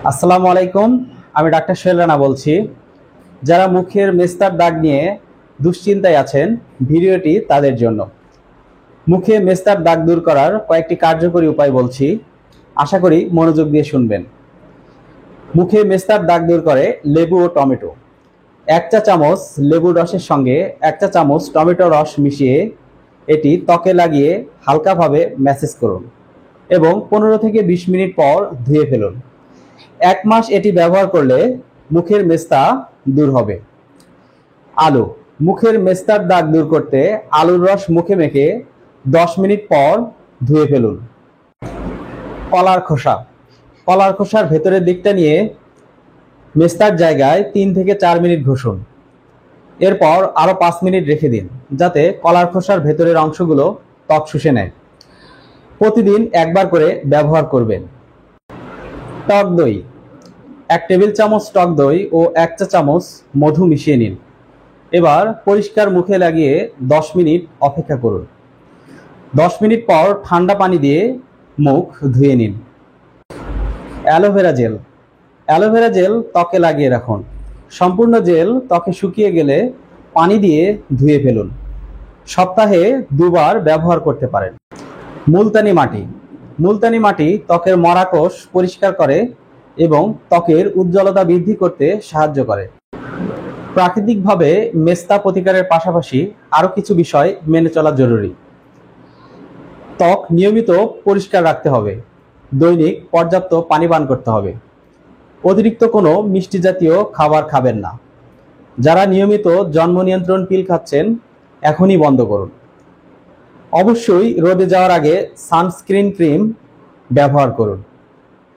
আসসালামু আলাইকুম। আমি ডাক্তার সোহেল রানা বলছি। যারা মুখের মেস্তার দাগ নিয়ে দুশ্চিন্তায় আছেন, ভিডিওটি তাদের জন্য। মুখে মেস্তার দাগ দূর করার কয়েকটি কার্যকরী উপায় বলছি, আশা করি মনোযোগ দিয়ে শুনবেন। মুখে মেস্তার দাগ দূর করে লেবু ও টমেটো। 1 চা চামচ লেবুর রসের সঙ্গে 1 চা চামচ টমেটো রস মিশিয়ে এটি ত্বকে লাগিয়ে হালকাভাবে ম্যাসেজ করুন এবং 15 থেকে 20 মিনিট পর ধুয়ে ফেলুন। 1 মাস এটি ব্যবহার করলে মুখের মেস্তা দূর হবে। আলু, মুখের মেস্তার দাগ দূর করতে আলুর রস মুখে মেখে 10 মিনিট পর ধুয়ে ফেলুন। কলার খোসা, কলার খোসার ভেতরের দিকটা নিয়ে মেস্তার জায়গায় 3 থেকে 4 মিনিট ঘষুন। এরপর আরো 5 মিনিট রেখে দিন, যাতে কলার খোসার ভেতরের অংশগুলো ত্বক শুষে নেয়। প্রতিদিন একবার করে ব্যবহার করবেন। টক দই, 1 টেবিল চামচ টক দই ও 1 চা চামচ মধু মিশিয়ে নিন। এবার পরিষ্কার মুখে লাগিয়ে 10 মিনিট অপেক্ষা করুন। 10 মিনিট পর ঠান্ডা পানি দিয়ে মুখ ধুয়ে নিন। অ্যালোভেরা জেল, অ্যালোভেরা জেল ত্বকে লাগিয়ে রাখুন। সম্পূর্ণ জেল ত্বকে শুকিয়ে গেলে পানি দিয়ে ধুয়ে ফেলুন। সপ্তাহে 2 বার ব্যবহার করতে পারেন। মুলতানি মাটি, মুলতানি মাটি ত্বকের মরা কোষ পরিষ্কার করে এবং ত্বকের উজ্জ্বলতা বৃদ্ধি করতে সাহায্য করে। প্রাকৃতিকভাবে মেস্তা প্রতিকারের পাশাপাশি আরও কিছু বিষয় মেনে চলা জরুরি। ত্বক নিয়মিত পরিষ্কার রাখতে হবে। দৈনিক পর্যাপ্ত পানি পান করতে হবে। অতিরিক্ত কোনো মিষ্টি জাতীয় খাবার খাবেন না। যারা নিয়মিত জন্ম নিয়ন্ত্রণ পিল খাচ্ছেন, এখনই বন্ধ করুন। অবশ্যই রোদে যাওয়ার আগে সানস্ক্রিন ক্রিম ব্যবহার করুন।